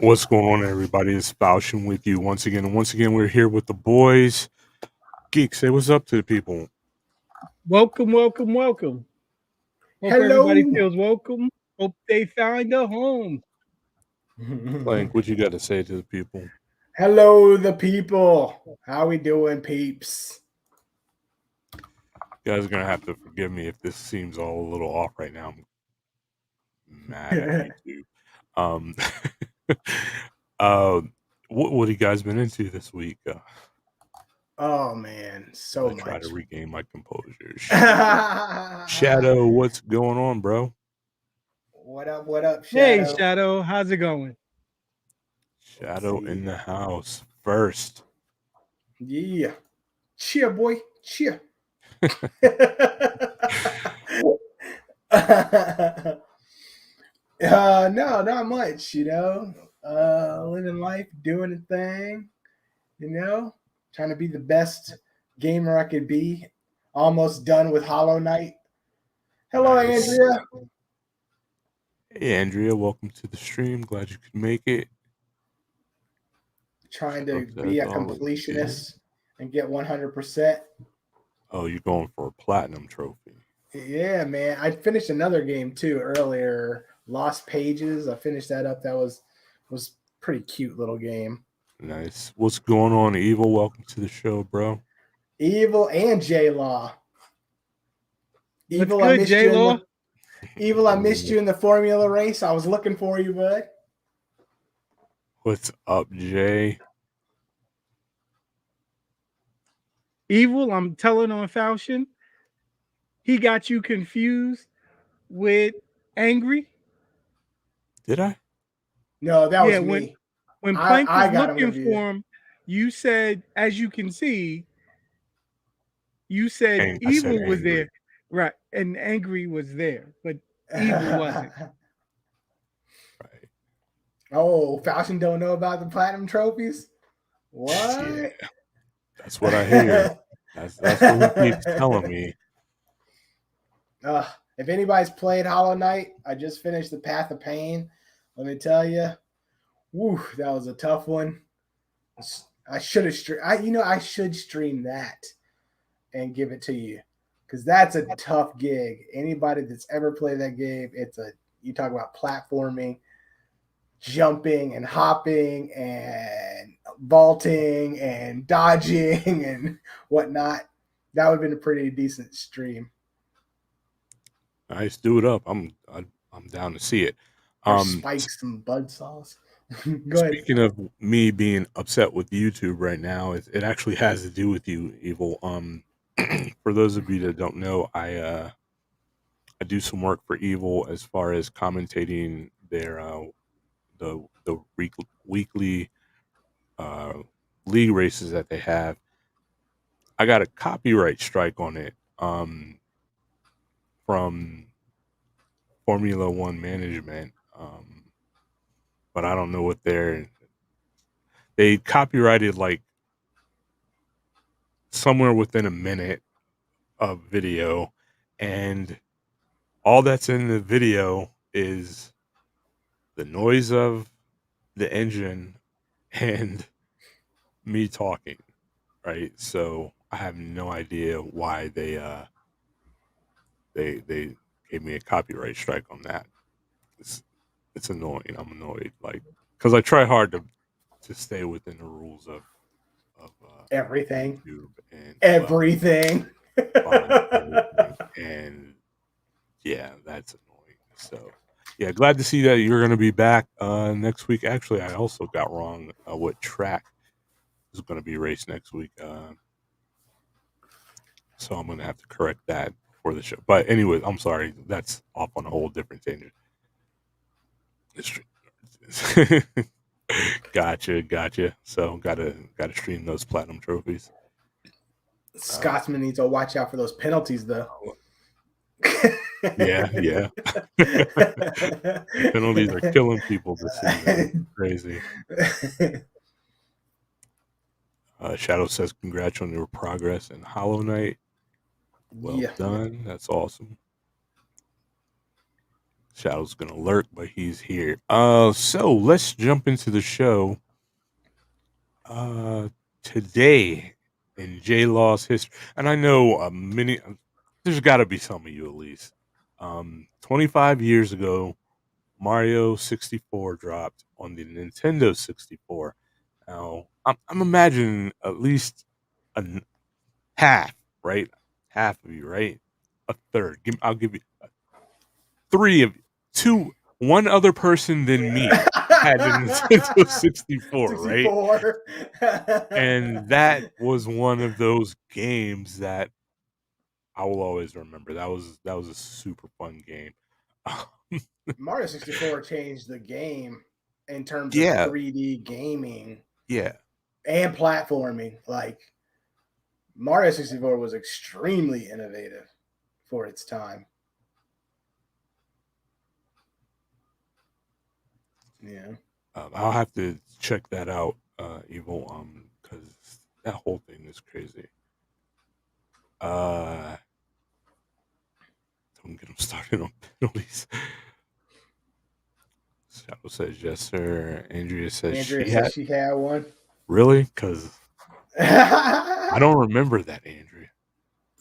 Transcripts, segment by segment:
What's going on, everybody? It's Falchion with you once again. And once again, we're here with the boys. Geek, say what's up to the people. Welcome. Hope everybody Hello. feels welcome. Hope they find a home. Plank, what you got to say to the people? Hello, the people. How we doing, peeps? You guys are going to have to forgive me if this seems all a little off right now. I'm mad at YouTube. What have you guys been into this week? Oh man, so I try much. to regain my composure. Shadow, what's going on, bro? What up, Shadow? Hey, Shadow, how's it going? Shadow in the house first. Yeah. Cheer, boy. Cheer. No, not much, living life, doing a thing, trying to be the best gamer I could be. Almost done with Hollow Knight. Hello, Nice. Andrea. Hey, Andrea, welcome to the stream. Glad you could make it. Trying to be a completionist and get 100%. Oh, you're going for a platinum trophy. Yeah, man. I finished another game too earlier. Lost Pages. I finished that up. That was pretty cute little game. Nice. What's going on, Evil? Welcome to the show, bro. Evil and J Law. Evil, I missed you. Evil, I missed you in the Formula race. I was looking for you, bud. What's up, Jay? Evil, I'm telling on Falchion. He got you confused with Angry. Did I? No, that was me. When Plank was looking for him, you said, as you can see, you said Evil was there. Right. And Angry was there, but Evil wasn't. Right. Oh, Falchion don't know about the platinum trophies? What? Yeah. That's what I hear. That's what he keeps telling me. If anybody's played Hollow Knight, I just finished the Path of Pain. Let me tell you, woo, that was a tough one. I should have I should stream that and give it to you because that's a tough gig. Anybody that's ever played that game, you talk about platforming, jumping and hopping and vaulting and dodging and whatnot. That would have been a pretty decent stream. Nice, do it up. I'm down to see it. Spikes and buzzsaws. Go ahead. Speaking of me being upset with YouTube right now, it actually has to do with you, Evil. For those of you that don't know, I do some work for Evil as far as commentating their the weekly league races that they have. I got a copyright strike on it from Formula One management, but I don't know what they copyrighted like somewhere within a minute of video, and all that's in the video is the noise of the engine and me talking, right? So I have no idea why they gave me a copyright strike on that. It's annoying. I'm annoyed, like, because I try hard to stay within the rules of everything, YouTube and everything. And yeah, that's annoying. So yeah, glad to see that you're going to be back next week. Actually, I also got wrong what track is going to be raced next week. So I'm going to have to correct that for the show. But anyway, I'm sorry. That's off on a whole different tangent. Gotcha. So gotta stream those platinum trophies. Scotsman needs to watch out for those penalties, though. Yeah. Penalties are killing people this season. Crazy. Shadow says, "Congrats on your progress in Hollow Knight. Well done. That's awesome." Shadow's gonna lurk, but he's here. So let's jump into the show. Today in J Law's history, and I know many. There's got to be some of you at least. 25 years ago, Mario 64 dropped on the Nintendo 64. Now, I'm imagining at least half, right? Half of you, right? A third. I'll give you three of you. One other person than me had the Nintendo 64, right? 64. And that was one of those games that I will always remember. That was a super fun game. Mario 64 changed the game in terms of Yeah, 3D gaming yeah. and platforming. Like Mario 64 was extremely innovative for its time. Yeah. I'll have to check that out, Evil, because that whole thing is crazy. Don't get them started on penalties. Shadow says yes, sir. Andrea says Andrea she said had. she had one. Really? Because I don't remember that, Andrea.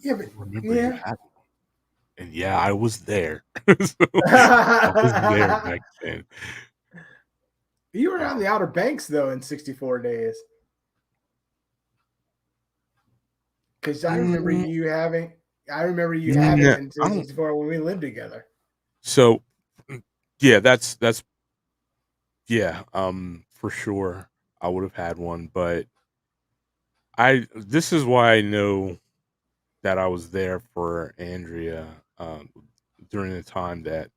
Yeah, I but don't remember you yeah. had one. And yeah, I was there. So, I was there back then. You were Uh, on the Outer Banks though in 64 days. Because I remember mm, you having no, it in I don't. 64 when we lived together. So, yeah, that's yeah, for sure. I would have had one, but this is why I know that I was there for Andrea during the time that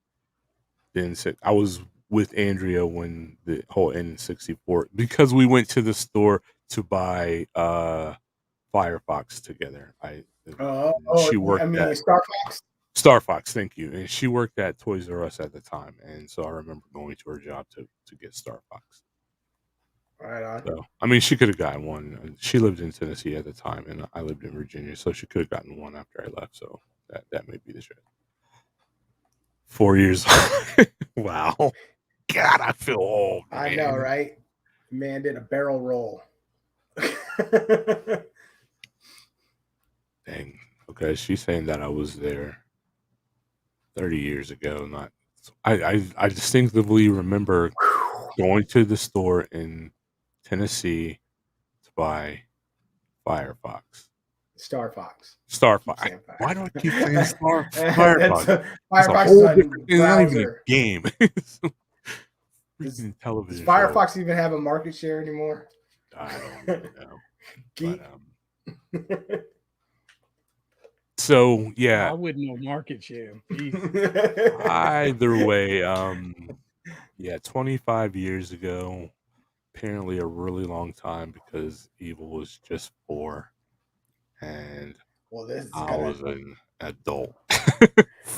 I was with Andrea when the whole N64 because we went to the store to buy Firefox together. Oh, She I worked mean at Star Fox. Star Fox, thank you. And she worked at Toys R Us at the time, and so I remember going to her job to get Star Fox. Right on. So, I mean, she could have gotten one. She lived in Tennessee at the time, and I lived in Virginia, so she could have gotten one after I left. So that may be the shit. 4 years. Wow. God, I feel old, I know, man. right? Man did a barrel roll. Dang. Okay, she's saying that I was there 30 years ago. Not. I distinctively remember going to the store in Tennessee to buy Firefox. Star Fox. Star Keep Fox. saying Why do I keep saying Firefox. That's Firefox? It's a Firefox is whole a different. It's not even a browser. game. It's a Does, freaking does television show. Firefox even have a market share anymore? I don't even know. But Geek. so yeah. I wouldn't know market share. Jesus. Either way, yeah, 25 years ago, apparently a really long time because Evil was just 4 and Well, this is I was an adult. this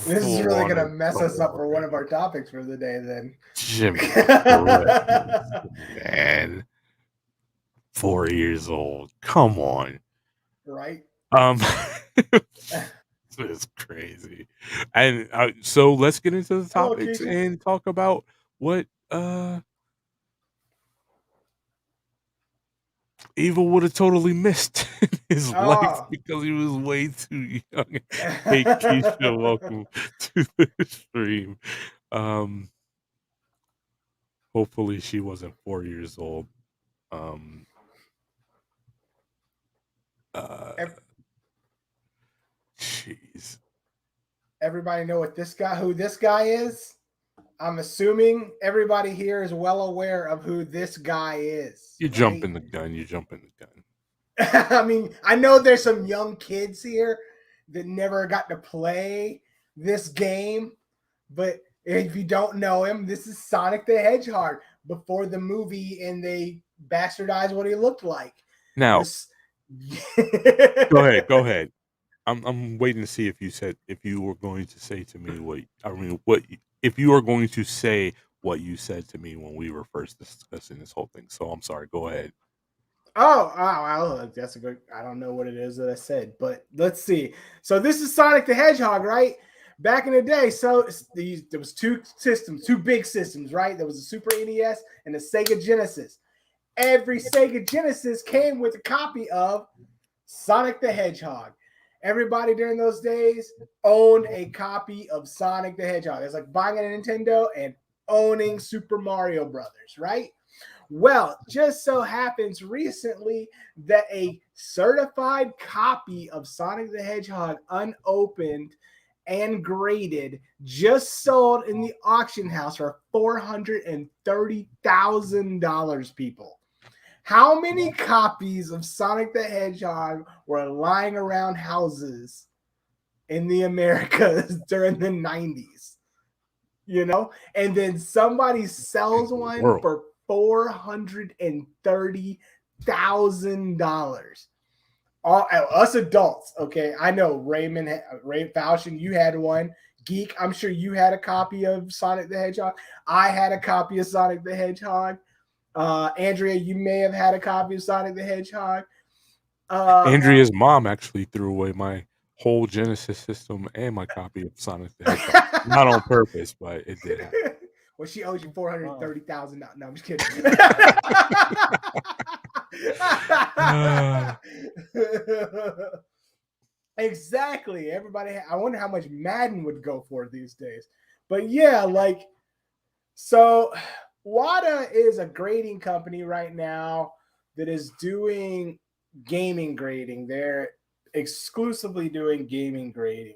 is Full really on gonna mess us up adult, for one of man. our topics for the day. Then Jimmy Christ, man. 4 years old. Come on. right? Um, it's crazy. And so let's get into the Hello, topics Keisha. and talk about what Evil would have totally missed in his life Oh. because he was way too young. Hey Keisha, welcome to the stream. Um, hopefully she wasn't 4 years old. Um, uh, jeez. Everybody know who this guy is? I'm assuming everybody here is well aware of who this guy is, You jump right? in the gun. You jump in the gun. I mean, I know there's some young kids here that never got to play this game, but if you don't know him, this is Sonic the Hedgehog before the movie and they bastardized what he looked like. Now, This go ahead. Go ahead. I'm waiting to see if you were going to say to me what if you are going to say what you said to me when we were first discussing this whole thing. So I'm sorry. Go ahead. Oh, that's a good. I don't know what it is that I said, but let's see. So this is Sonic the Hedgehog, right? back in the day, so there was two big systems, right? There was a Super NES and the Sega Genesis. Every Sega Genesis came with a copy of Sonic the Hedgehog. Everybody during those days owned a copy of Sonic the Hedgehog. It's like buying a Nintendo and owning Super Mario Brothers, right? Well, just so happens recently that a certified copy of Sonic the Hedgehog, unopened and graded, just sold in the auction house for $430,000, people. How many copies of Sonic the Hedgehog were lying around houses in the Americas during the 90s? You know, and then somebody sells one for $430,000. All us adults, okay. I know Ray Falchion, you had one. Geek, I'm sure you had a copy of Sonic the Hedgehog. I had a copy of Sonic the Hedgehog. Andrea, you may have had a copy of Sonic the Hedgehog. Andrea's mom actually threw away my whole Genesis system and my copy of Sonic the Hedgehog. Not on purpose, but it did happen. Well, she owes you $430,000. No, I'm just kidding. Exactly. Everybody. I wonder how much Madden would go for these days. But yeah, like, so WADA is a grading company right now that is doing gaming grading. They're exclusively doing gaming grading.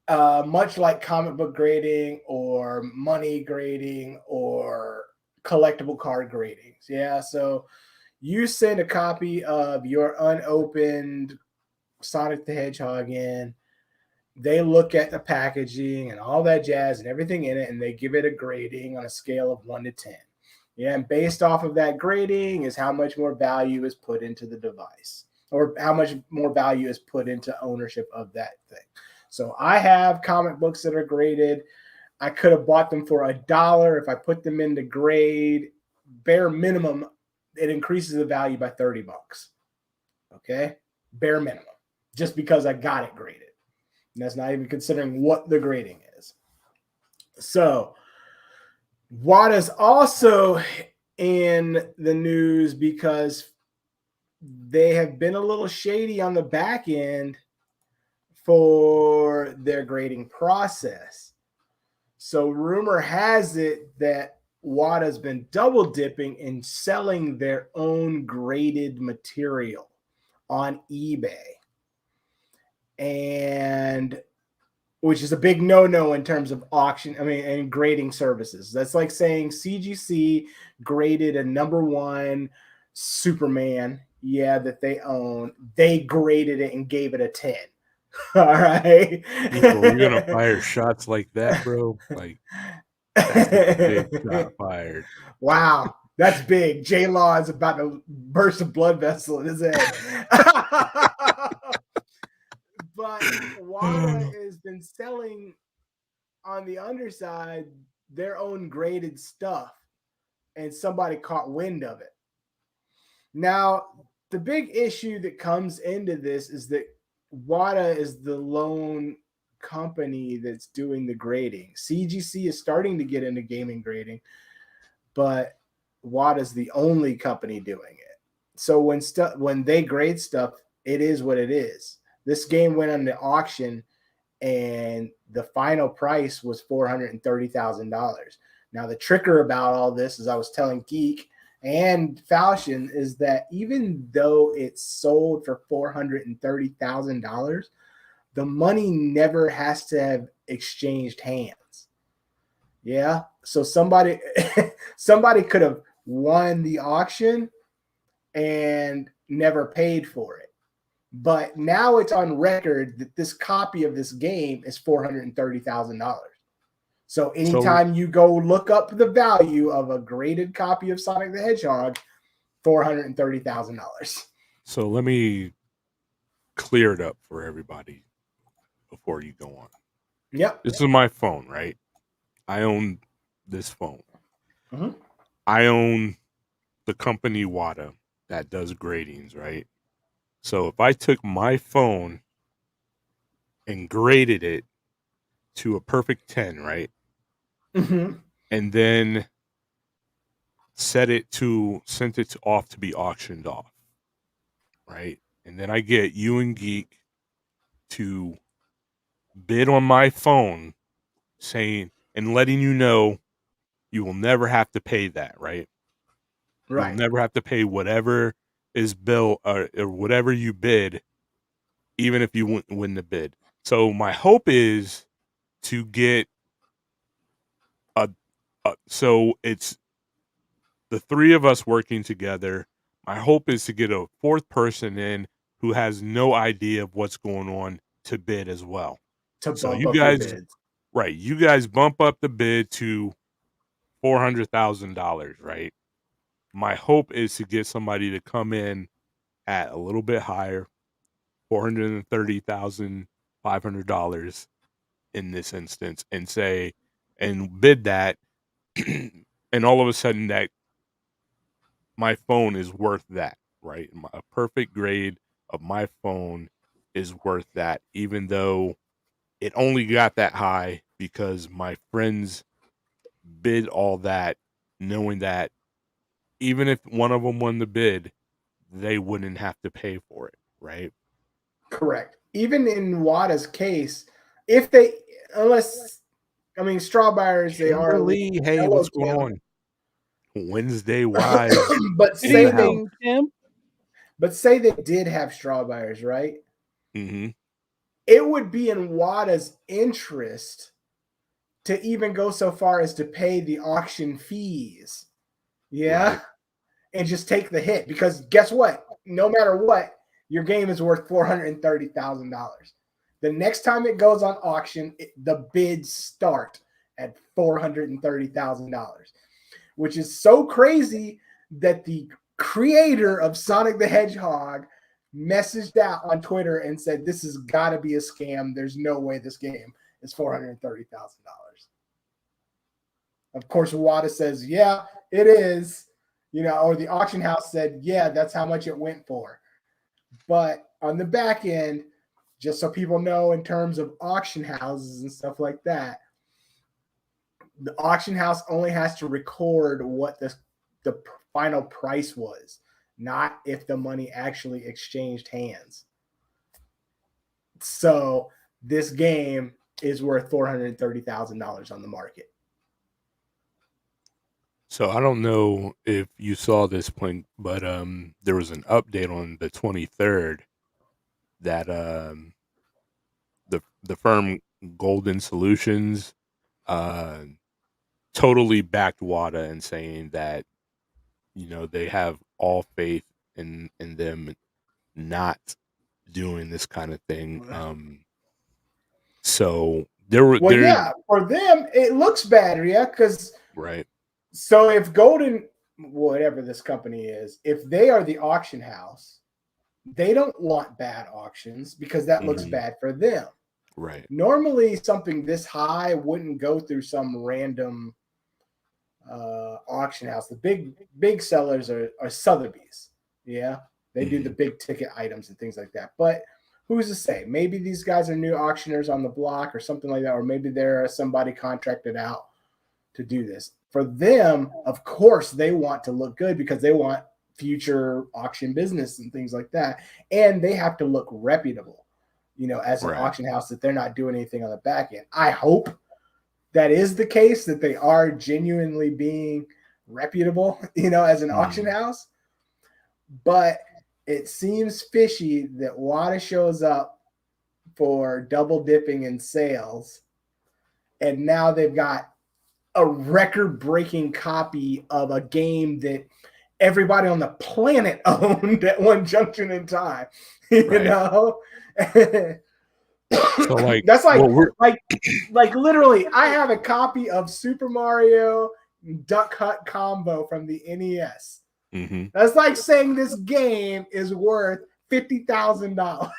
Much like comic book grading or money grading or collectible card gradings. Yeah, so you send a copy of your unopened Sonic the Hedgehog in. They look at the packaging and all that jazz and everything in it, and they give it a grading on a scale of 1 to 10. Yeah, and based off of that grading is how much more value is put into the device, or how much more value is put into ownership of that thing. So I have comic books that are graded. I could have bought them for $1. If I put them into grade, bare minimum, it increases the value by $30. Okay, bare minimum, just because I got it graded. And that's not even considering what the grading is. So WADA's also in the news because they have been a little shady on the back end for their grading process. So rumor has it that WADA's been double dipping in selling their own graded material on eBay. And which is a big no-no in terms of auction, and grading services. That's like saying CGC graded a #1 Superman, that they own. They graded it and gave it a 10. All right. You're gonna fire shots like that, bro? Like, that's a big shot fired. Wow, that's big. J-Law is about to burst a blood vessel in his head. But WADA has been selling on the underside their own graded stuff, and somebody caught wind of it. Now, the big issue that comes into this is that WADA is the lone company that's doing the grading. CGC is starting to get into gaming grading, but WADA is the only company doing it. So when they grade stuff, it is what it is. This game went on the auction, and the final price was $430,000. Now, the tricker about all this, as I was telling Geek and Falchion, is that even though it's sold for $430,000, the money never has to have exchanged hands. Yeah, so somebody could have won the auction and never paid for it. But now it's on record that this copy of this game is $430,000. So anytime you go look up the value of a graded copy of Sonic the Hedgehog, $430,000. So let me clear it up for everybody before you go on. Yep. This is my phone, right? I own this phone. Mm-hmm. I own the company WADA that does gradings, right? So if I took my phone and graded it to a perfect 10, right? Mm-hmm. And then sent it off to be auctioned off, right? And then I get you and Geek to bid on my phone, saying and letting you know you will never have to pay that, right? You will Right. never have to pay whatever is billed or whatever you bid, even if you win the bid. So my hope is to get so it's the three of us working together. My hope is to get a fourth person in who has no idea of what's going on to bid as well. To So bump you up your guys, bids. right? You guys bump up the bid to $400,000, right? My hope is to get somebody to come in at a little bit higher, $430,500 in this instance, and say and bid that, and all of a sudden that my phone is worth that, right? A perfect grade of my phone is worth that, even though it only got that high because my friends bid all that, knowing that even if one of them won the bid, they wouldn't have to pay for it, right? Correct. Even in Wada's case, if they, unless, I mean, straw buyers, they are illegal. Kimberly, hey, Hello, what's going Kim. on? Wednesday Wives But Good in the say they, house. evening, Tim. but say they did have straw buyers, right? Mm-hmm. It would be in Wada's interest to even go so far as to pay the auction fees. Yeah. Right. And just take the hit, because guess what? No matter what, your game is worth $430,000. The next time it goes on auction, the bids start at $430,000, which is so crazy that the creator of Sonic the Hedgehog messaged out on Twitter and said, "This has got to be a scam. There's no way this game is $430,000." Of course, Wada says, "Yeah, it is." Or the auction house said, "Yeah, that's how much it went for." But on the back end, just so people know, in terms of auction houses and stuff like that, the auction house only has to record what the final price was, not if the money actually exchanged hands. So this game is worth $430,000 on the market. So I don't know if you saw this point, but there was an update on the 23rd that the firm Golden Solutions uh totally backed WADA and saying that they have all faith in them not doing this kind of thing. So Well, there yeah, for them it looks bad, yeah, because right. so if Golden, whatever this company is, if they are the auction house, they don't want bad auctions because that looks Mhm. bad for them. Right. Normally, something this high wouldn't go through some random auction house. The big sellers are Sotheby's. Yeah, they do the Mhm. big ticket items and things like that. But who's to say? Maybe these guys are new auctioneers on the block or something like that, or maybe they're somebody contracted out to do this. For them, of course, they want to look good because they want future auction business and things like that. And they have to look reputable, as an Right. auction house, that they're not doing anything on the back end. I hope that is the case, that they are genuinely being reputable, as an auction Mhm. house. But it seems fishy that Wada shows up for double dipping in sales, and now they've got a record breaking copy of a game that everybody on the planet owned at one junction in time. You Right. know? So like That's what we're like literally, I have a copy of Super Mario Duck Hunt Combo from the NES. Mhm. That's like saying this game is worth $50,000.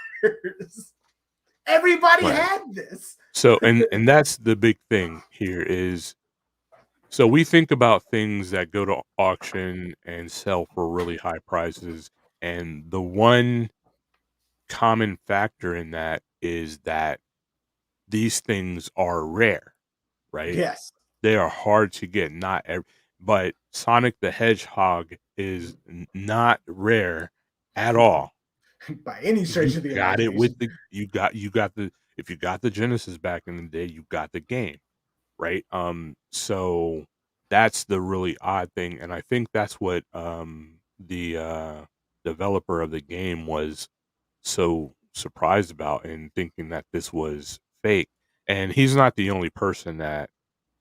Everybody Right. had this. So and that's the big thing here is so we think about things that go to auction and sell for really high prices, and the one common factor in that is that these things are rare, right? Yes. They are hard to get. But Sonic the Hedgehog is not rare at all. By any You stretch of the got it with imagination. you got the if you got the Genesis back in the day, you got the game, right? So that's the really odd thing, and I think that's what the developer of the game was so surprised about and thinking that this was fake. And he's not the only person that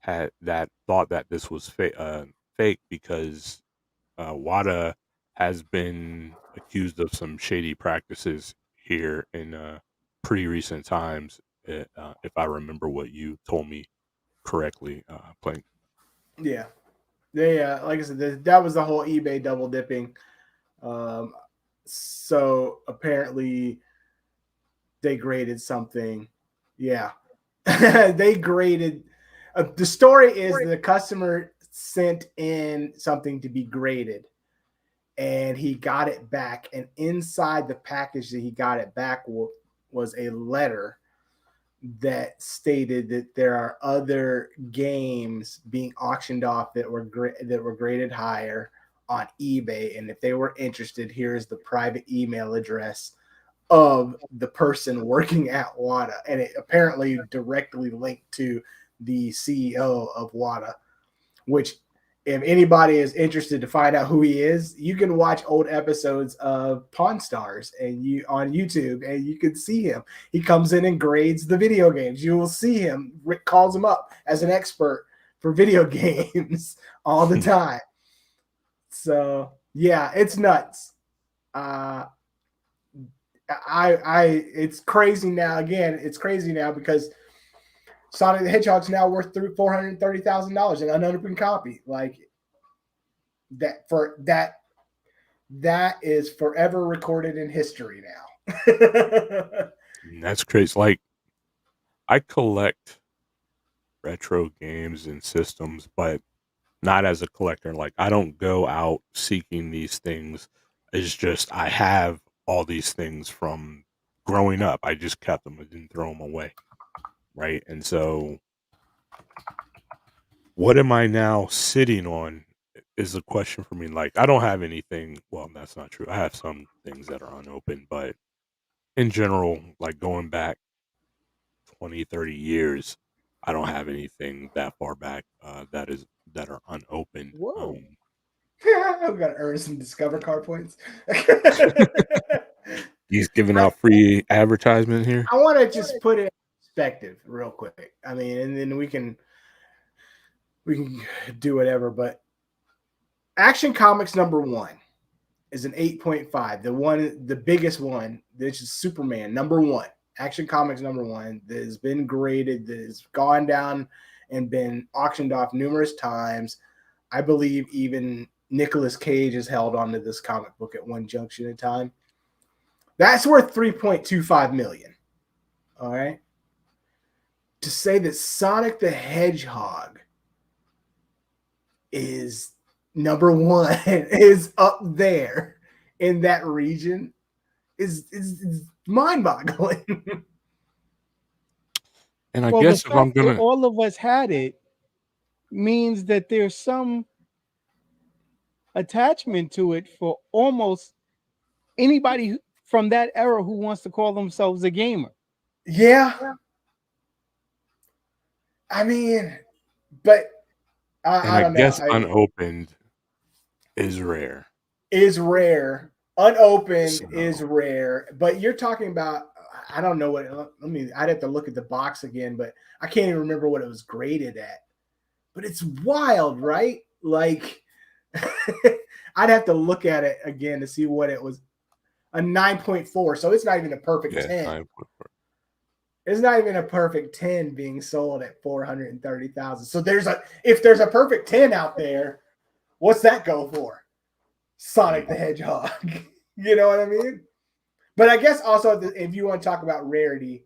thought that this was fake because WADA has been accused of some shady practices here in pretty recent times. If I remember what you told me correctly, Plank. Yeah. They like I said, that was the whole eBay double dipping. Um, so apparently they graded something. Yeah. They graded the story is the customer sent in something to be graded and he got it back, and inside the package that he got it back was a letter that stated that there are other games being auctioned off that were graded higher on eBay, and if they were interested, here's the private email address of the person working at WADA, and it apparently directly linked to the CEO of WADA, which if anybody is interested to find out who he is, you can watch old episodes of Pawn Stars and you on YouTube, and you can see him. He comes in and grades the video games. You will see him. Rick calls him up as an expert for video games all the time. So yeah, it's nuts. It's crazy now. Again, it's crazy now because Sonic the Hedgehog's now worth $430,000 in an unopened copy. Like that is forever recorded in history now. That's crazy. Like I collect retro games and systems, but not as a collector. Like I don't go out seeking these things. It's just I have all these things from growing up. I just kept them. I didn't throw them away, right? And so, what am I now sitting on? Is a question for me. Like I don't have anything. Well, that's not true. I have some things that are unopened, but in general, like going back 20, 30 years, I don't have anything that far back that are unopened. Whoa. I'm gonna earn some Discover card points. He's giving out free advertisement here. I want to just put it in perspective real quick. I mean, and then we can do whatever. But Action Comics #1 is an 8.5. The biggest one, this is Superman #1. Action Comics #1 that has been graded, that has gone down and been auctioned off numerous times. I believe even Nicolas Cage has held onto this comic book at one junction in time. That's worth $3.25 million. All right. To say that Sonic the Hedgehog is #1 is up there in that region is mind-boggling. And I guess if I'm gonna, all of us had it means that there's some attachment to it for almost anybody from that era who wants to call themselves a gamer. Yeah. I mean, but I don't know. guess unopened is rare. Is rare. Unopened is rare. But you're talking about, I don't know what, I'd have to look at the box again, but I can't even remember what it was graded at. But it's wild, right? Like, I'd have to look at it again to see what it was. A 9.4. So it's not even a perfect 10. 9.4. It's not even a perfect 10 being sold at 430,000. So if there's a perfect 10 out there, what's that go for? Sonic the Hedgehog. You know what I mean? But I guess also if you want to talk about rarity,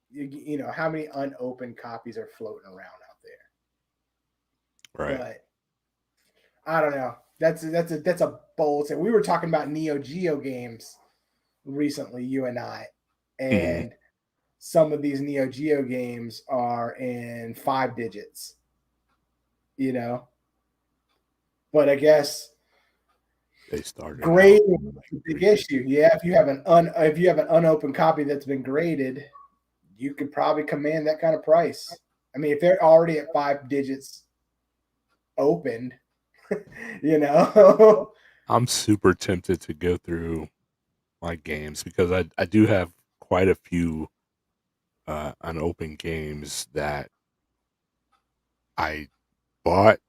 you know, how many unopened copies are floating around out there? Right. But I don't know. That's a bold thing. We were talking about Neo Geo games recently, you and I, and some of these Neo Geo games are in 5 digits, you know. But I guess they started out grading is like a big 3 issue. Yeah, if you have an unopened copy that's been graded, you could probably command that kind of price. I mean, if they're already at 5 digits opened, you know. I'm super tempted to go through my games because I do have quite a few unopened games that I bought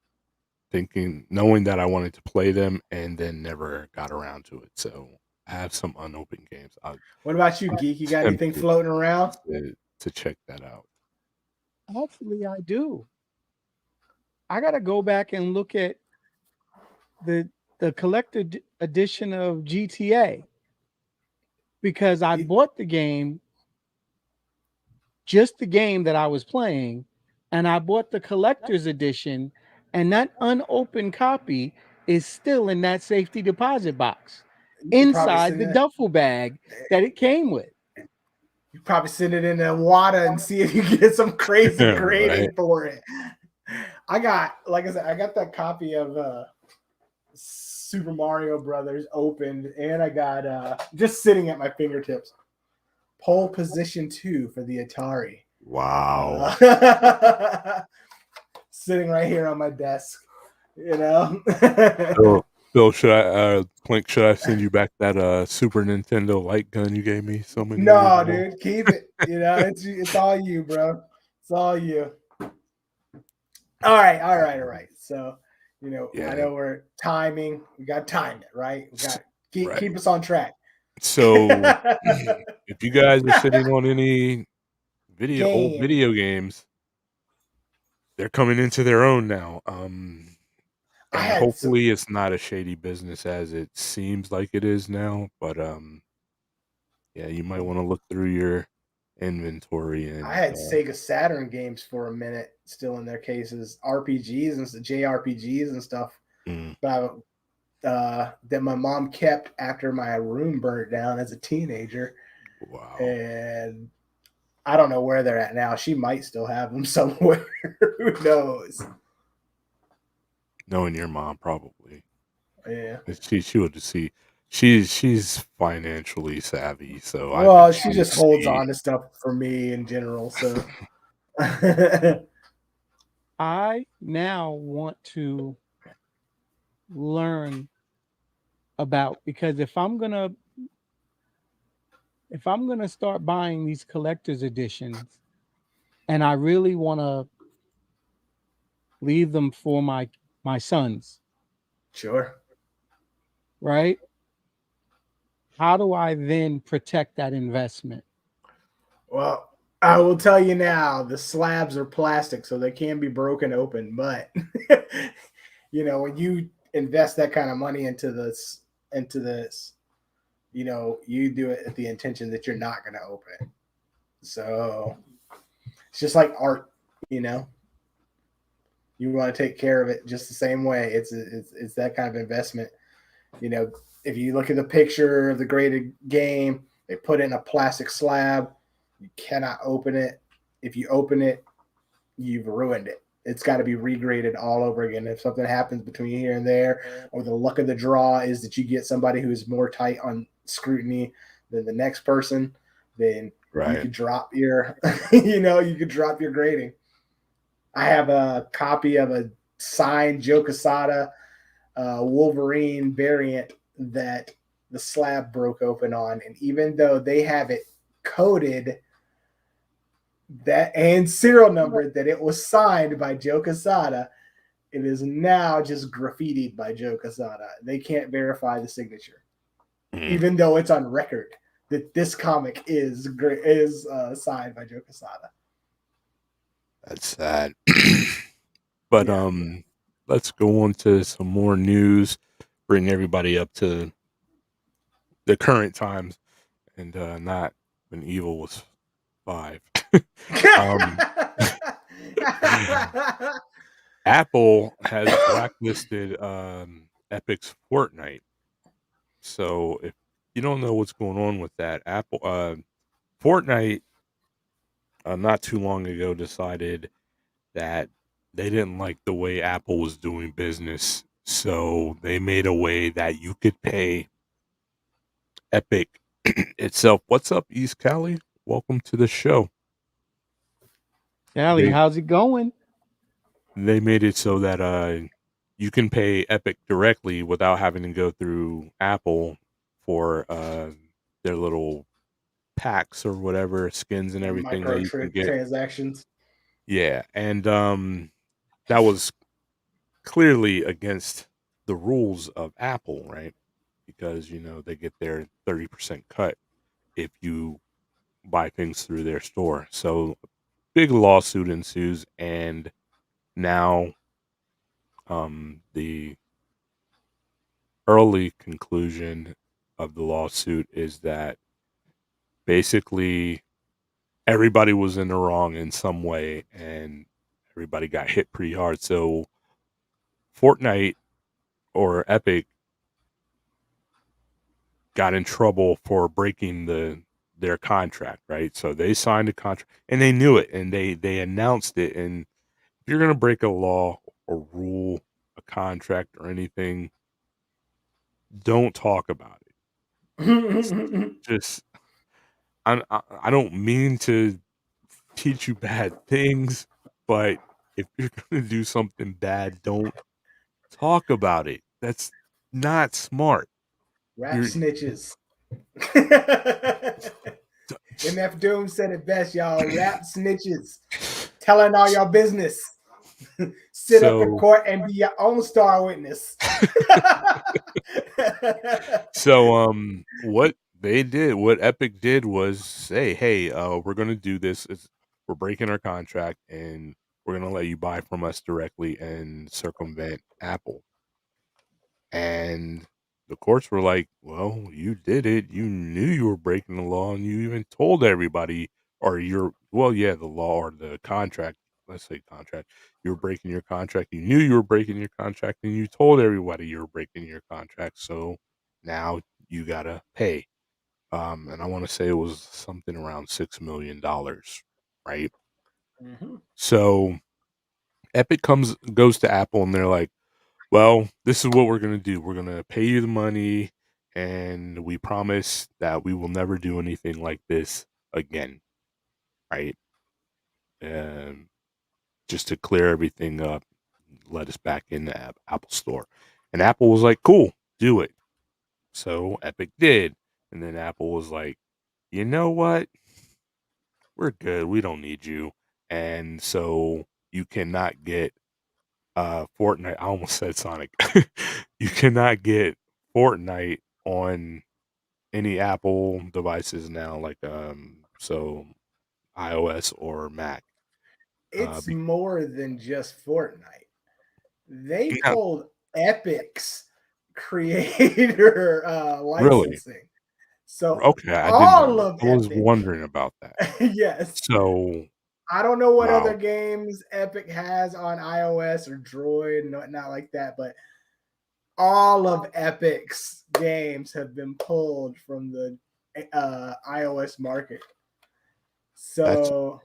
knowing that I wanted to play them and then never got around to it. So I have some unopened games. What about you, I'm Geek? You got anything tempted floating around? to check that out. Hopefully, I do. I got to go back and look at the collected edition of GTA because I bought the game, just the game that I was playing, and I bought the collector's edition, and that unopened copy is still in that safety deposit box You could probably inside send the it. duffel bag that it came with. You probably send it in the water and see if you get some crazy Right. grading for it. I got, like I said, I got that copy of Super Mario Brothers opened, and I got just sitting at my fingertips. Pole Position 2 for the Atari. Wow. Sitting right here on my desk, you know. Bill, should I Clink, should I send you back that Super Nintendo light gun you gave me so many years No, ago? dude, keep it. You know, it's all you, bro. It's all you. All right. So, you know, I Yeah. know we're timing. We got to time it, right? We got keep Right. us on track. So if you guys are sitting on any old Game. video games, they're coming into their own now. I And had some. hopefully it's not a shady business as it seems like it is now. But yeah, you might want to look through your inventory I and had Sega Saturn games for a minute still in their cases, RPGs and JRPGs and stuff. mm, But that my mom kept after my room burnt down as a teenager, wow. and I don't know where they're at now. She might still have them somewhere. Who knows? Knowing your mom, probably. Yeah. She would see. She's financially savvy, so I Well, think she she would just holds see. on to stuff for me in general. So I now want to learn about, because if I'm gonna start buying these collector's editions and I really want to leave them for my sons, sure. right? How do I then protect that investment? Well, I will tell you now, the slabs are plastic, so they can be broken open. But you know, when you invest that kind of money into this, you know, you do it at the intention that you're not going to open it. So it's just like art, you know. You want to take care of it just the same way. It's that kind of investment. You know, if you look at the picture of the graded game, they put it in a plastic slab. You cannot open it. If you open it, you've ruined it. It's got to be regraded all over again. If something happens between here and there, or the luck of the draw is that you get somebody who is more tight on scrutiny than the next person, then you Right. could drop your, you could drop your grading. I have a copy of a signed Joe Quesada Wolverine variant that the slab broke open on, and even though they have it coded that and serial number that it was signed by Joe Quesada, it is now just graffitied by Joe Quesada. They can't verify the signature, Mm, even though it's on record that this comic is signed by Joe Quesada. that's sad. But Yeah. let's go on to some more news. Bring everybody up to the current times and not when evil was 5. um, Apple has blacklisted Epic's Fortnite. So if you don't know what's going on with that, Apple Fortnite not too long ago decided that they didn't like the way Apple was doing business, so they made a way that you could pay Epic itself. What's up, East Cali? Welcome to the show. Allie, They how's it going? they made it so that you can pay Epic directly without having to go through Apple for their little packs or whatever skins and everything that Micro you can get. transactions. Yeah, and that was clearly against the rules of Apple, right? Because they get their 30% cut if you buy things through their store. So big lawsuit ensues, and now the early conclusion of the lawsuit is that basically everybody was in the wrong in some way, and everybody got hit pretty hard. So Fortnite or Epic got in trouble for breaking their contract, right? So they signed a contract and they knew it, and they announced it. And if you're gonna break a law or rule, a contract or anything, don't talk about it. It's just I don't mean to teach you bad things, but if you're gonna do something bad, don't talk about it. That's not smart. Rap You're snitches. d- MF Doom said it best, y'all. Rap snitches. Telling all your business. Sit up in so court and be your own star witness. what they did, what Epic did was say, "Hey, we're gonna do this. We're breaking our contract, and we're gonna let you buy from us directly and circumvent Apple." And the courts were like, "Well, you did it. You knew you were breaking the law, and you even told everybody, or yeah, the law or the contract. Let's say contract. You were breaking your contract. You knew you were breaking your contract, and you told everybody you were breaking your contract. So now you gotta pay." And I want to say it was something around $6 million, right? Mm-hmm. So Epic goes to Apple, and they're like, well, this is what we're going to do. We're going to pay you the money, and we promise that we will never do anything like this again, right? Um, just to clear everything up, let us back in the Apple Store. And Apple was like, cool, do it. So Epic did. And then Apple was like, you know what? We're good. We don't need you. And so you cannot get Fortnite. I almost said Sonic. You cannot get Fortnite on any Apple devices now, like so iOS or Mac. It's Be- more than just Fortnite. They yeah, pulled Epic's creator really? licensing. So Okay, I didn't know all that. of I was Epic, wondering about that. yes. So I don't know what wow, other games Epic has on iOS or Droid and whatnot like that, but all of Epic's games have been pulled from the iOS market. that's So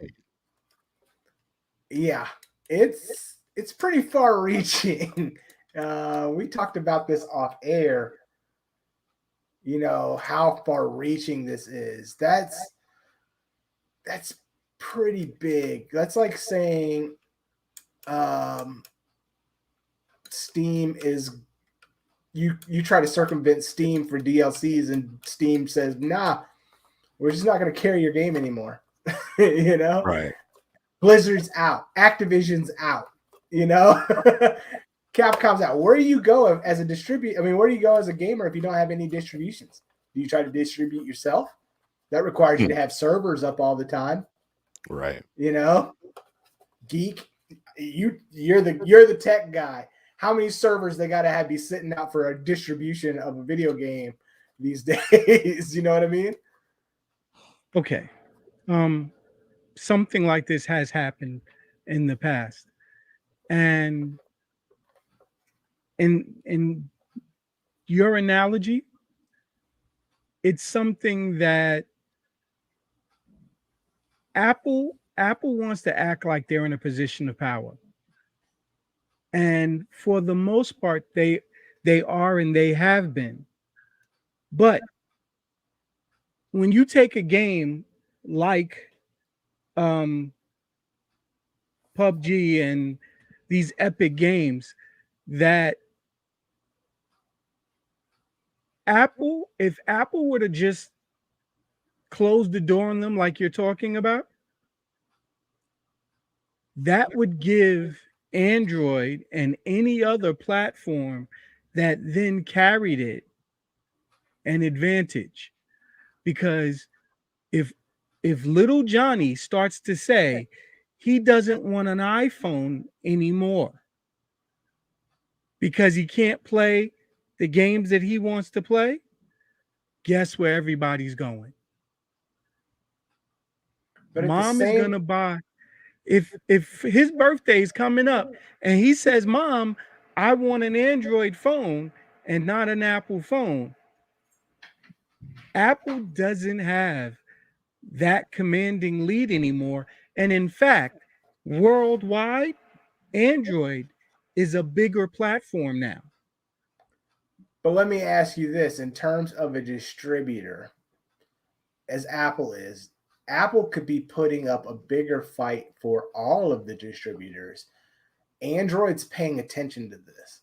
yeah, it's pretty far reaching. We talked about this off air. You know how far reaching this is. That's pretty big. That's like saying Steam is you try to circumvent Steam for DLCs and Steam says, nah, we're just not going to carry your game anymore. You know, right. Blizzard's out, Activision's out, you know, Capcom's out. Where do you go as a distributor? I mean, where do you go as a gamer if you don't have any distributions? Do you try to distribute yourself? That requires you Hmm, to have servers up all the time, right. you know, geek. You're the tech guy. How many servers they got to have be sitting out for a distribution of a video game these days? You know what I mean? Okay. Something like this has happened in the past. And in your analogy, it's something that Apple Apple wants to act like they're in a position of power. And for the most part, they are and they have been. But when you take a game like um, PUBG and these epic games that if Apple were to just close the door on them like you're talking about, that would give Android and any other platform that then carried it an advantage. Because if little Johnny starts to say he doesn't want an iPhone anymore because he can't play the games that he wants to play, guess where everybody's going? But at the Mom is same, gonna buy. If his birthday is coming up and he says, "Mom, I want an Android phone and not an Apple phone," Apple doesn't have that commanding lead anymore. And in fact, worldwide, Android is a bigger platform now. but let me ask you this: in terms of a distributor, as Apple is, Apple could be putting up a bigger fight for all of the distributors. Android's paying attention to this.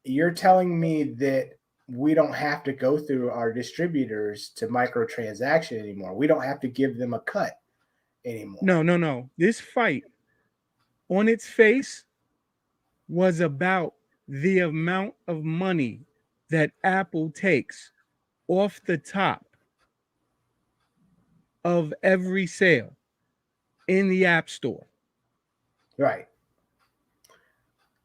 You're telling me that we don't have to go through our distributors to microtransaction anymore. We don't have to give them a cut anymore. No. This fight on its face was about the amount of money that Apple takes off the top of every sale in the App Store. Right.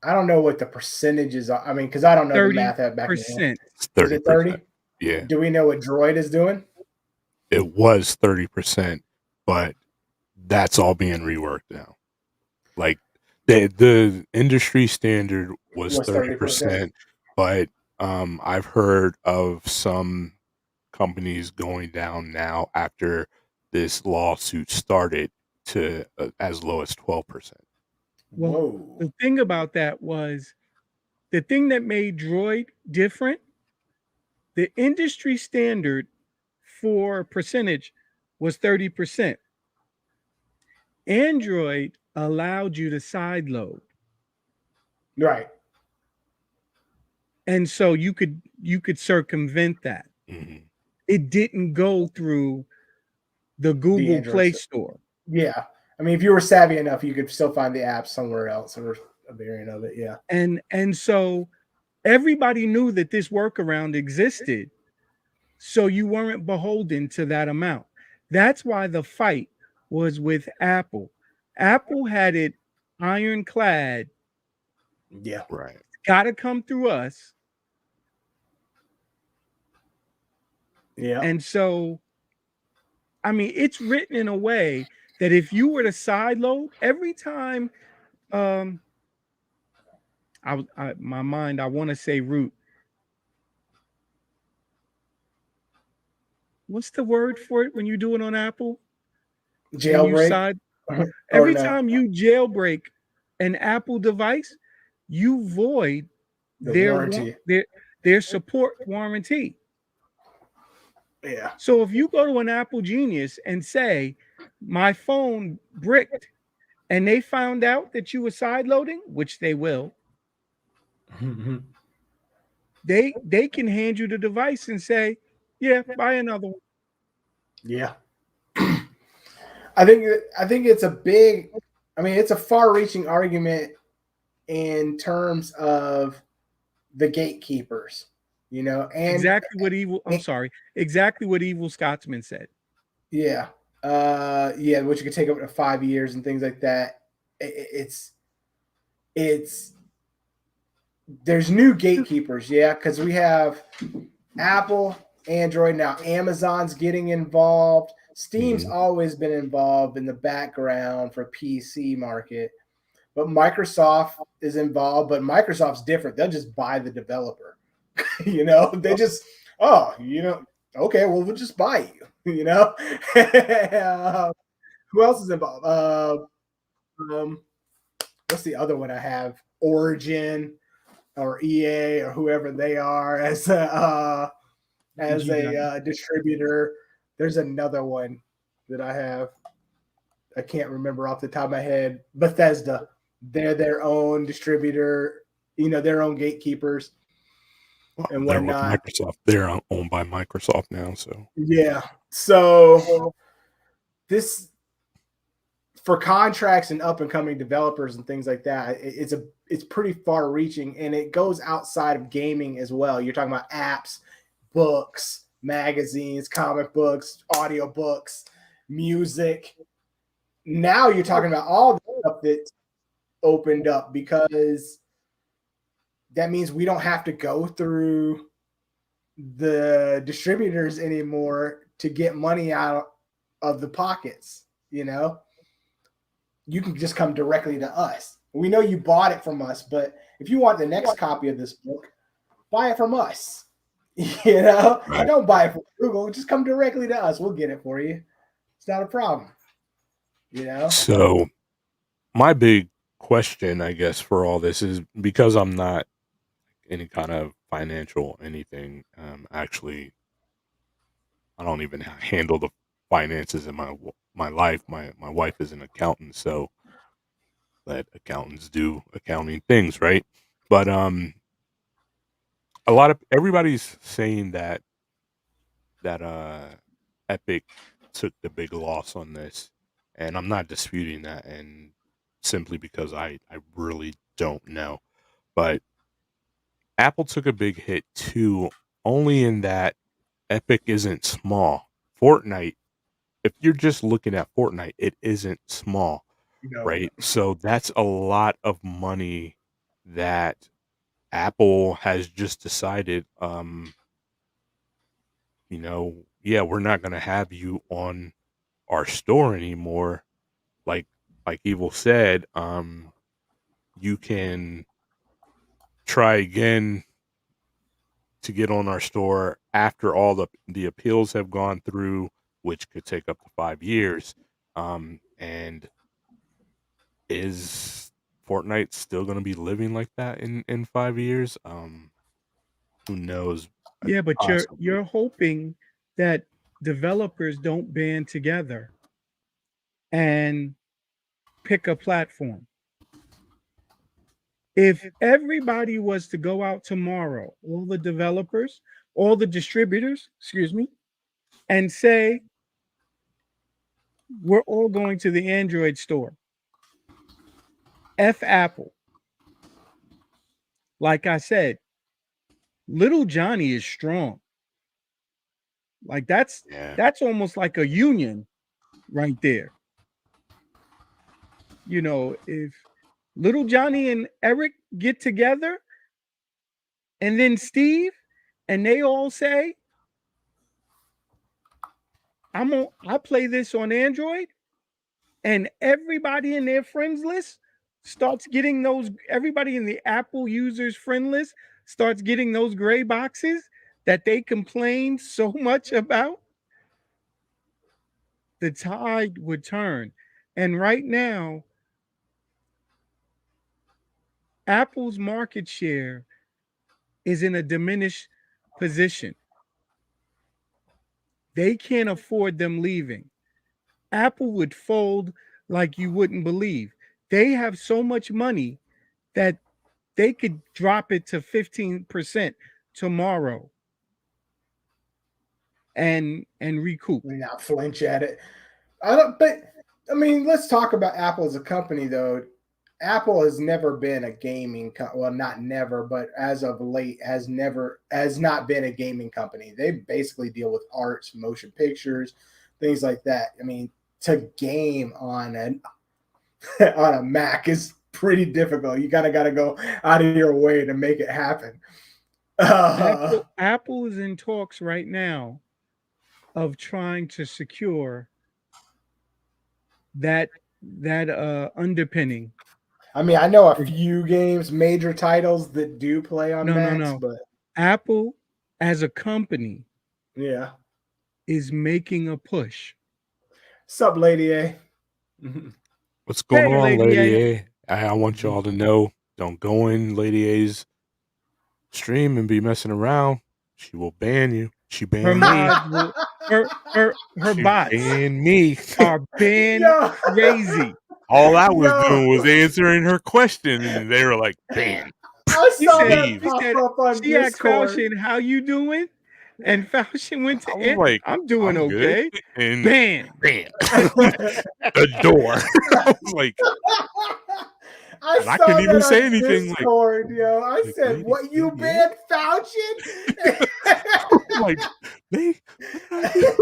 I don't know what the percentages are. I mean, because I don't know the math back in the day. 30%. Is it 30? Yeah. Do we know what Droid is doing? It was 30%, but that's all being reworked now. Like the industry standard was 30%, but I've heard of some companies going down now after this lawsuit started to as low as 12%. Well, Whoa. the thing about that was the thing that made Droid different, the industry standard for percentage was 30%. Android allowed you to sideload. Right. And so you could circumvent that. Mm-hmm. It didn't go through the Google Play Store. Yeah. I mean, if you were savvy enough, you could still find the app somewhere else or a variant of it. Yeah. And so everybody knew that this workaround existed. So you weren't beholden to that amount. That's why the fight was with Apple. Apple had it ironclad. Yeah. Right. Got to come through us. Yeah. And so, I mean, it's written in a way that if you were to sideload every time, my mind, I want to say root. What's the word for it when you do it on Apple? Jailbreak. Every time you jailbreak an Apple device, you void their support warranty. Yeah. So if you go to an Apple Genius and say, my phone bricked, and they found out that you were sideloading, which they will, they can hand you the device and say, yeah, buy another one. Yeah. I think it's a big, I mean, it's a far-reaching argument in terms of the gatekeepers, you know, and exactly what Evil Scotsman said. Yeah. Yeah, which could take up to 5 years and things like that. It's there's new gatekeepers, yeah, because we have Apple, Android, now Amazon's getting involved. Steam's always been involved in the background for PC market, but Microsoft is involved. But Microsoft's different; they'll just buy the developer. You know, they just okay, well we'll just buy you. You know, Who else is involved? What's the other one I have? Origin or EA or whoever they are as a distributor. There's another one that I have. I can't remember off the top of my head. Bethesda, they're their own distributor, their own gatekeepers and They're with whatnot. Microsoft. They're owned by Microsoft now. So yeah. So this for contracts and up and coming developers and things like that, it's pretty far reaching, and it goes outside of gaming as well. You're talking about apps, books, magazines, comic books, audio books, music. Now you're talking about all the stuff that's opened up, because that means we don't have to go through the distributors anymore to get money out of the pockets. You can just come directly to us. We know you bought it from us, but if you want the next copy of this book, buy it from us. right. Don't buy it from Google. Just come directly to us. We'll get it for you. It's not a problem. So my big question, I guess, for all this is, because I'm not any kind of financial anything. Actually, I don't even handle the finances in my life. My wife is an accountant, so let accountants do accounting things, right? But a lot of everybody's saying that Epic took the big loss on this, and I'm not disputing that, and simply because I really don't know. But Apple took a big hit too, only in that Epic isn't small. Fortnite, if you're just looking at Fortnite, it isn't small, right? So that's a lot of money that Apple has just decided, yeah, we're not going to have you on our store anymore. Like like Evil said, you can try again to get on our store after all the appeals have gone through, which could take up to 5 years. And is Fortnite still going to be living like that in 5 years? Who knows? Yeah, but Possibly. you're hoping that developers don't band together and pick a platform. If everybody was to go out tomorrow, all the developers, all the distributors, excuse me, and say, we're all going to the Android store, F Apple. Like I said, little Johnny is strong. Like Yeah. that's almost like a union right there. If little Johnny and Eric get together, and then Steve, and they all say, I play this on Android, and everybody in their friends list starts getting those, everybody in the Apple users friend list starts getting those gray boxes that they complained so much about, the tide would turn. And right now, Apple's market share is in a diminished position. They can't afford them leaving. Apple would fold like you wouldn't believe. They have so much money that they could drop it to 15% tomorrow and recoup. Not flinch at it. Let's talk about Apple as a company, though. Apple has never been a gaming well, not never, but as of late has not been a gaming company. They basically deal with arts, motion pictures, things like that. To game on on a Mac is pretty difficult. You kind of got to go out of your way to make it happen. Apple is in talks right now of trying to secure that underpinning. I know a few games, major titles that do play on Macs, No. but Apple as a company yeah. is making a push. Sup, Lady A? What's going Hey, on, Lady Lady A. A? I want y'all to know, don't go in Lady A's stream and be messing around. She will ban you. She Her banned me. mods will her She bots banned me. are been Yo, crazy. All I was yo, doing was answering her question, and they were like, "Ban, I She saw said that leave." she pop said up on she asked Discord. Falchion, "How you doing?" And Falchion went I to was it. like, I'm doing "I'm good," okay. and Ban. ban the door. I was like, I and I saw couldn't that even say on anything. Discord, yo. I said, Lady, "What, you Lady A? banned Falchion?" Like, what did I do?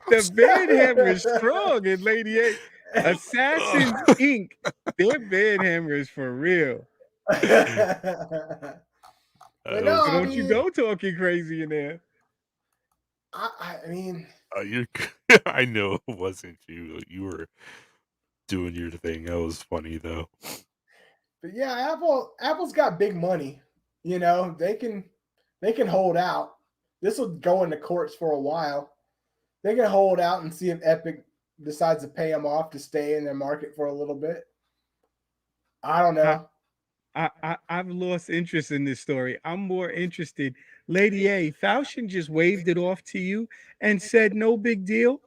I'm The ban hammer sad. is strong in Lady A. Assassins Inc. Their ban hammer is for real. But It no, was So I don't you funny. mean, go talking crazy in there. I mean, You, I know it wasn't you. You were doing your thing. That was funny though. but yeah, Apple's got big money. You know, they can hold out. This will go into courts for a while. They can hold out and see if Epic decides to pay them off to stay in their market for a little bit. I don't I, know. I've lost interest in this story. I'm more interested. Lady A, Falchion just waved it off to you and said no big deal.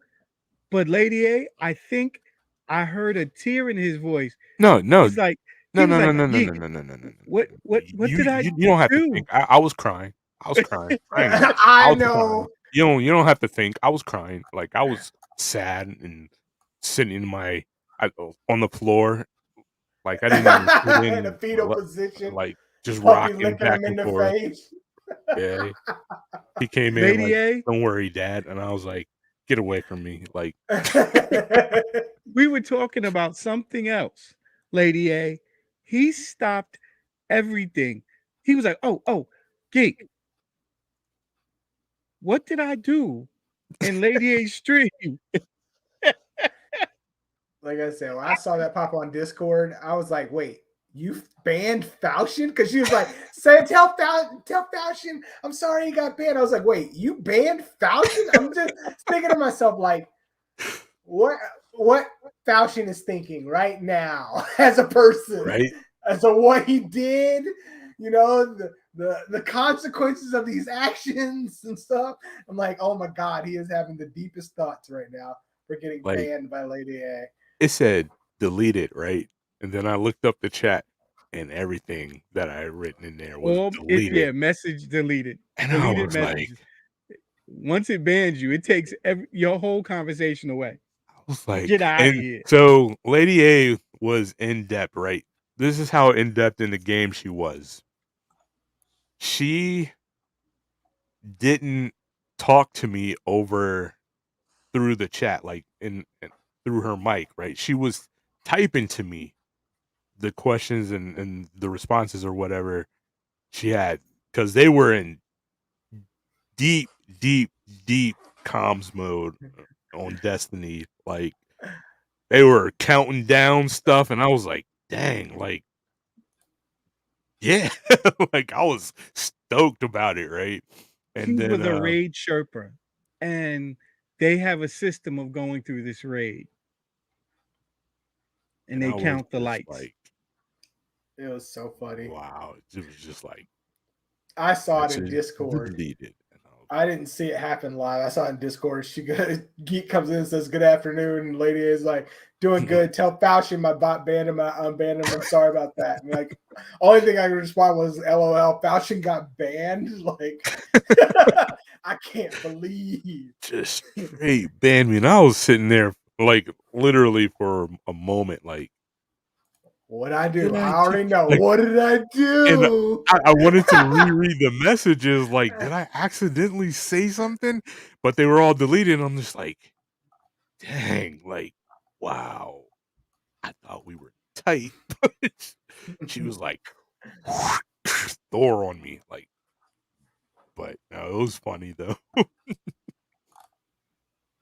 But Lady A, I think I heard a tear in his voice. No, no, He's like, no, he was no, no, like, no, no, Geek, no, no, no, no, no, no, what did I you don't have to do? think. I was crying. I was crying. I ain't gonna lie. I I was crying. know. You don't have to think. I was crying. Like I was sad and sitting in my on the floor. Like I didn't even sit In a in fetal position, like just puppy rocking licking back him in and the forth. face. Yeah. He came in Lady like, A, "Don't worry, Dad," and I was like, "Get away from me!" Like, we were talking about something else. Lady A, he stopped everything. He was like, oh, Geek, what did I do in Lady A's stream? Like I said, when I saw that pop on Discord, I was like, wait, you banned Falchion? Because she was like, tell Falchion, I'm sorry he got banned. I was like, wait, you banned Falchion? I'm just thinking to myself, like, what Falchion is thinking right now as a person, right? as to what he did, you know, the consequences of these actions and stuff. I'm like, oh my God, he is having the deepest thoughts right now for getting Like banned by Lady A. it said deleted, right? And then I looked up the chat, and everything that I had written in there was deleted. Message deleted. And I Deleted was like, messages. Once it bans you, it takes your whole conversation away. Get out of and here. so Lady A was in depth, right? This is how in depth in the game she was. She didn't talk to me over through the chat, like in through her mic, right? She was typing to me the questions and the responses or whatever she had because they were in deep, deep, deep comms mode on Destiny. Like they were counting down stuff, and I was like, dang, like yeah, like I was stoked about it, right? And He then was a raid Sherpa, and they have a system of going through this raid, and and they I was count the just lights. like, It was so funny. wow, it was just like I saw it in message Discord. deleted. And I didn't see it happen live. I saw it in Discord. Geek comes in and says, "Good afternoon." And lady is like, "Doing good. Tell Falchion my bot banned him. I unbanned him. I'm sorry about that." And like, only thing I could respond was, "LOL." Falchion got banned. Like, I can't believe. just straight banned me, and I was sitting there like literally for a moment, like, What I what do? did I I do? already know. Like, What did I and do? I wanted to reread the messages, like, did I accidentally say something? But they were all deleted. And I'm just like, dang, like, wow. I thought we were tight. She was like, Thor on me, like, but no, it was funny though.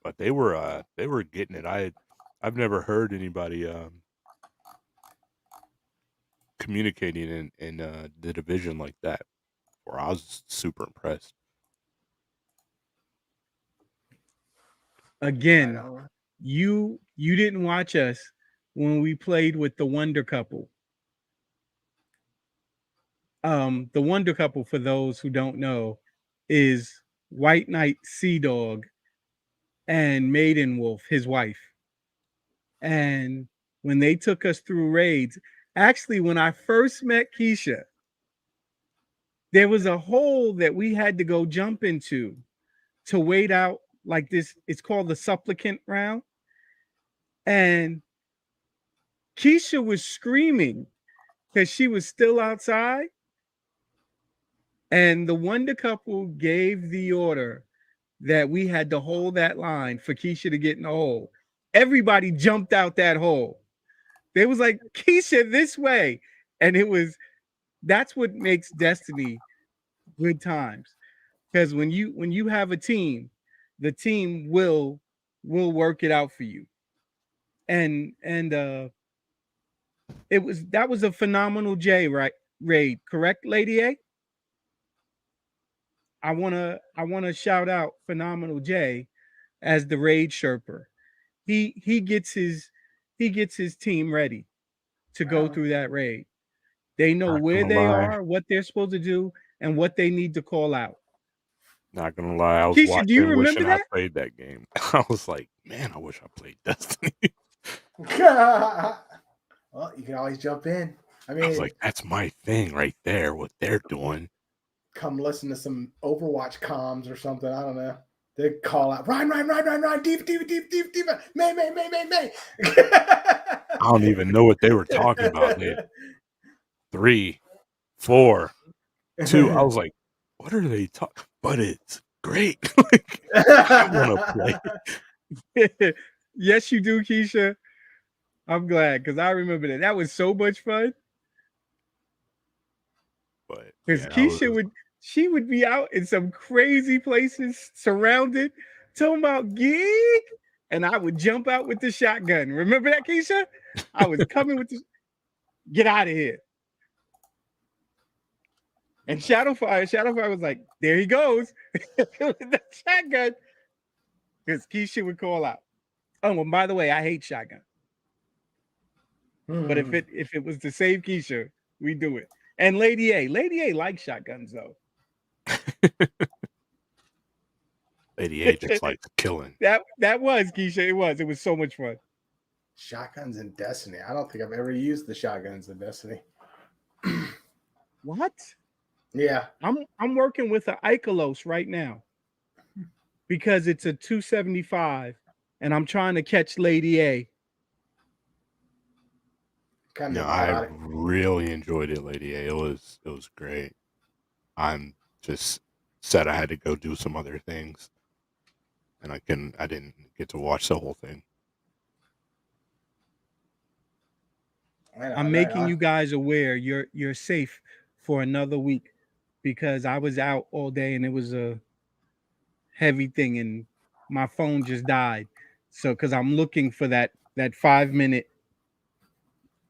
But they were getting it. I've never heard anybody communicating in the division like that. Or I was super impressed. I Again, know. you didn't watch us when we played with the Wonder Couple. The Wonder Couple, for those who don't know, is White Knight Sea Dog and Maiden Wolf, his wife. And when they took us through raids, actually, when I first met Keisha, there was a hole that we had to go jump into to wait out like this. It's called the supplicant round. And Keisha was screaming because she was still outside. And the Wonder Couple gave the order that we had to hold that line for Keisha to get in the hole. Everybody jumped out that hole. They was like, Keisha, this way. And that's what makes Destiny good times. Because when you have a team, the team will work it out for you. And that was a phenomenal raid, correct, Lady A? I wanna shout out Phenomenal J as the raid Sherper. He gets his team ready to go through that raid. They know Not where gonna they lie. are, what they're supposed to do, and what they need to call out. Not gonna lie, I was Keisha, do you watching, remember wishing I that? played that game. I was like, man, I wish I played Destiny. Well, you can always jump in. I I was mean, like, that's my thing right there. What they're doing. come listen to some Overwatch comms or something. I don't know. They call out, run, deep, May. I don't even know what they were talking about. 3, 4, 2. I was like, what are they talking? But it's great. Like, I want to play. Yes, you do, Keisha. I'm glad because I remember that. That was so much fun. But Because yeah, she would be out in some crazy places, surrounded, talking about gig, and I would jump out with the shotgun. Remember that, Keisha? I was coming with the get out of here. And Shadowfire was like, there he goes with the shotgun. Because Keisha would call out. Oh, well, by the way, I hate shotgun. But if it was to save Keisha, we do it. And Lady A likes shotguns though. Lady A just likes killing. That was Keisha. It was so much fun. Shotguns in Destiny. I don't think I've ever used the shotguns in Destiny. What? Yeah. I'm working with an Ikelos right now because it's a 275 and I'm trying to catch Lady A. No, I really enjoyed it, Lady A. It was great. I'm just said I had to go do some other things, and I didn't get to watch the whole thing. I'm making you guys aware you're safe for another week because I was out all day and it was a heavy thing and my phone just died. So because I'm looking for that 5-minute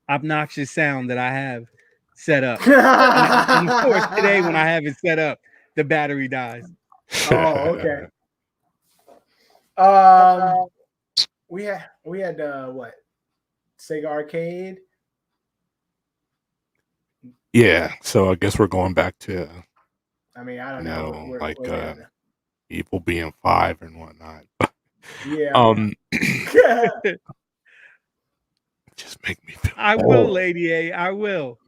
obnoxious sound that I have set up. And of course, today when I have it set up, the battery dies. Oh, okay. We had what? Sega Arcade. Yeah, so I guess we're going back to. I mean, I don't know. Like Evil being 5 and whatnot. Yeah. Just make me feel. I will, Lady A. I will.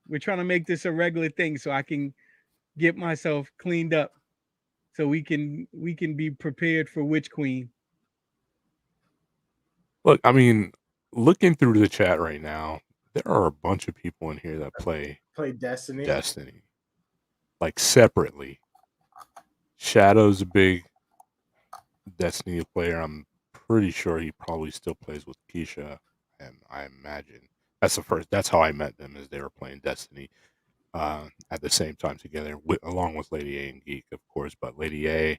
We're trying to make this a regular thing so I can get myself cleaned up so we can be prepared for Witch Queen. Look, I mean, looking through the chat right now, there are a bunch of people in here that play Destiny. Like separately. Shadow's a big Destiny player. I'm pretty sure he probably still plays with Keisha, and I imagine that's how I met them, as they were playing Destiny at the same time together, along with Lady A and Geek, of course. But Lady A,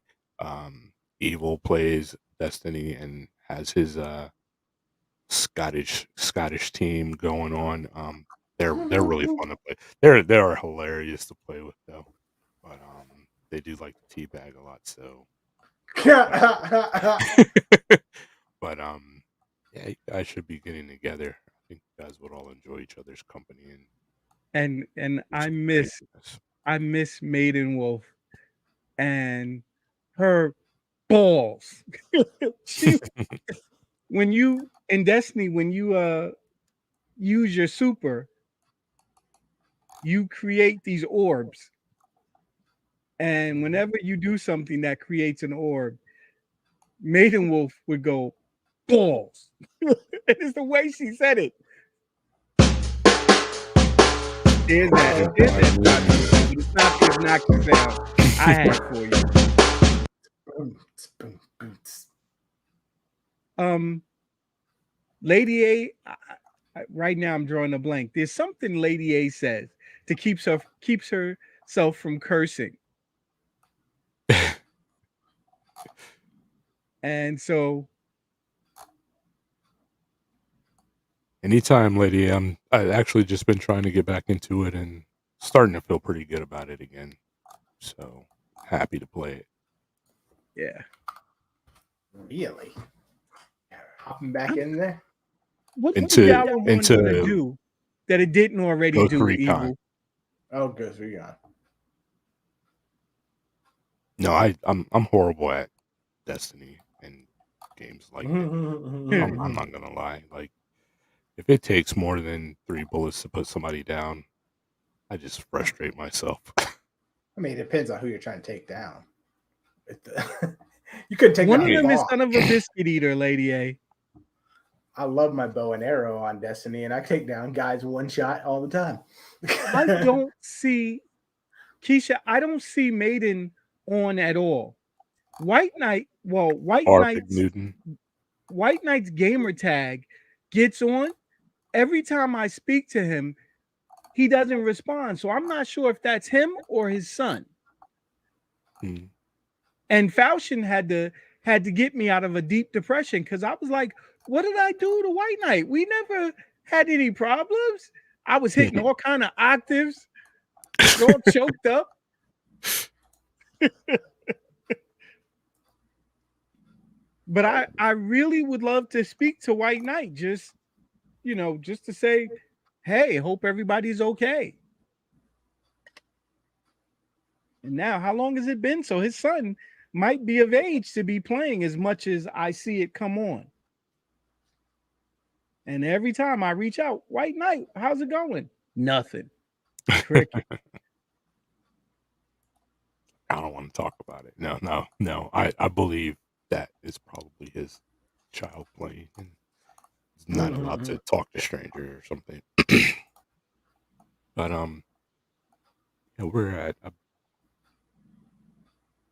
Evil plays Destiny and has his Scottish team going on. They're really fun to play. They are hilarious to play with though, but they do like to teabag a lot. So, but Yeah, you guys should be getting together. I think you guys would all enjoy each other's company And do I some miss craziness. Maiden Wolf and her balls. She when you in Destiny, when you use your super, you create these orbs. And whenever you do something that creates an orb, Maiden Wolf would go balls. It's the way she said it. There's that. There's that shot to the head, but it's not the obnoxious sound I had for you. Lady A. Right now, I'm drawing a blank. There's something Lady A says to keeps herself from cursing, and so Anytime, lady. I actually just been trying to get back into it and starting to feel pretty good about it again. So happy to play it. yeah. Really? Hopping back in there? What's the Into Diablo one gonna into do that it didn't already Ghost do, Recon. Evil? Oh, Ghost Recon. No, I'm horrible at Destiny and games like that. I'm not gonna lie. Like, if it takes more than 3 bullets to put somebody down, I just frustrate myself. I mean, it depends on who you're trying to take down. You couldn't take One down of them is Boss. son of a biscuit eater, Lady A. I love my bow and arrow on Destiny, and I take down guys one shot all the time. I don't see Keisha. I don't see Maiden on at all. White Knight. Well, Big Newton. White Knight's gamer tag gets on. Every time I speak to him, he doesn't respond. So I'm not sure if that's him or his son. Hmm. And Falchion had to get me out of a deep depression because I was like, what did I do to White Knight? We never had any problems. I was hitting all kind of octaves, all choked up. But I really would love to speak to White Knight, just just to say, hey, hope everybody's okay. And now, how long has it been? So his son might be of age to be playing as much as I see it come on. And every time I reach out, White Knight, how's it going? Nothing. Cricket. I don't want to talk about it. No. I believe that is probably his child playing, and he's not allowed to talk to strangers or something. But yeah, we're at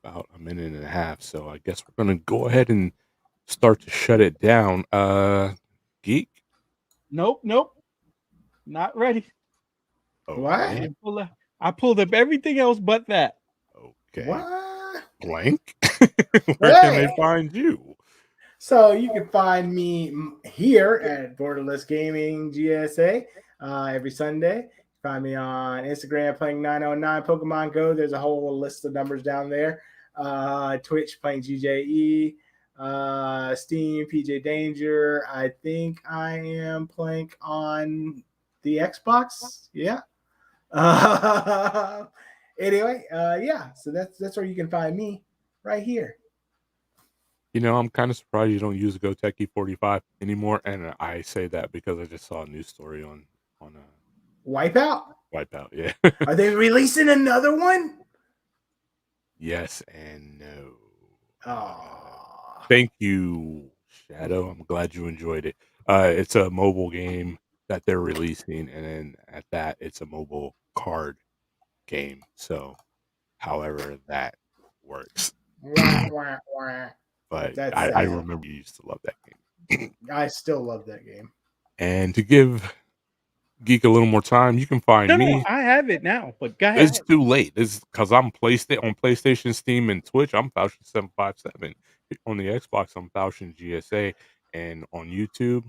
about a minute and a half, so I guess we're gonna go ahead and start to shut it down. Geek. Nope. Not ready. Okay. What? I pulled up everything else but that. Okay. What? Blank. Where can they find you? So you can find me here at Borderless Gaming GSA every Sunday. Find me on Instagram playing 909 Pokemon Go. There's a whole list of numbers down there. Twitch playing GJE, Steam, PJ Danger. I think I am playing on the Xbox. Yeah. Anyway, yeah. So that's where you can find me right here. I'm kind of surprised you don't use GoTechie 45 anymore, and I say that because I just saw a news story on Wipeout. Wipeout. Yeah. Are they releasing another one? Yes and no. Oh. Thank you, Shadow. I'm glad you enjoyed it. It's a mobile game that they're releasing, and then at that, it's a mobile card game. So, however that works. Wah, wah, wah. But That's I sad. remember you used to love that game. I still love that game. And to give Geek a little more time, you can find me. No, I have it now, but go ahead. It's too late. It's because I'm on PlayStation, Steam, and Twitch. I'm Falchion757. On the Xbox, I'm Falchion GSA, and on YouTube,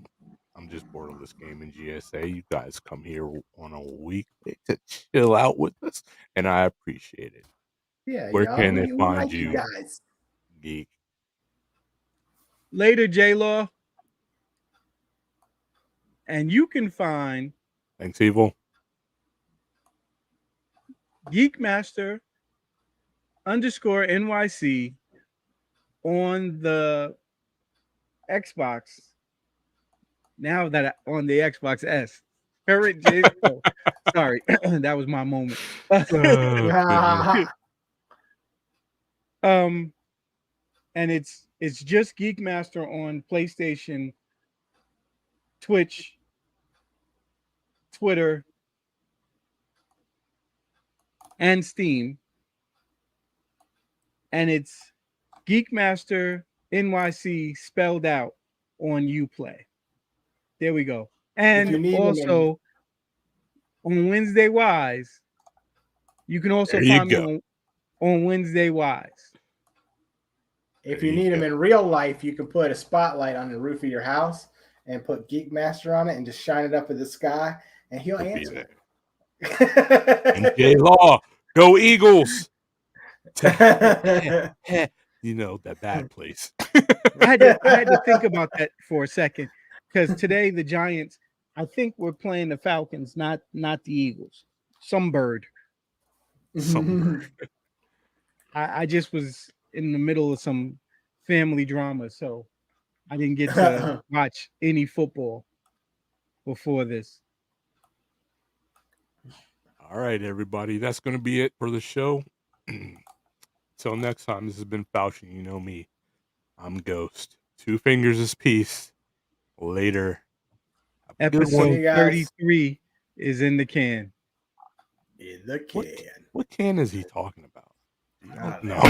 I'm just Borderless Gaming GSA. You guys come here on a weekday to chill out with us, and I appreciate it. Yeah, Where y'all. can they We find like you, guys? Geek? Later, J Law. And you can find Thanks, Evil. Geekmaster _NYC on the Xbox. Now that on the Xbox S. Oh, sorry, that was my moment. And it's just Geekmaster on PlayStation, Twitch, Twitter, and Steam. And it's Geekmaster NYC spelled out on Uplay. There we go. And also on Wednesday Wise, you can also find me on Wednesday Wise. If you need him in real life, you can put a spotlight on the roof of your house and put Geekmaster on it and just shine it up in the sky, and he'll answer. NJ Law, go Eagles! You know, that bad place. I had to think about that for a second, because today the Giants, I think we're playing the Falcons, not the Eagles. Some bird. I just was in the middle of some family drama, so I didn't get to watch any football before this. All right, everybody. That's going to be it for the show. Till next time, this has been Fauci. You know me. I'm Ghost. 2 fingers is peace. Later. Episode 33 is in the can. In the can. What can is he talking about? I don't know.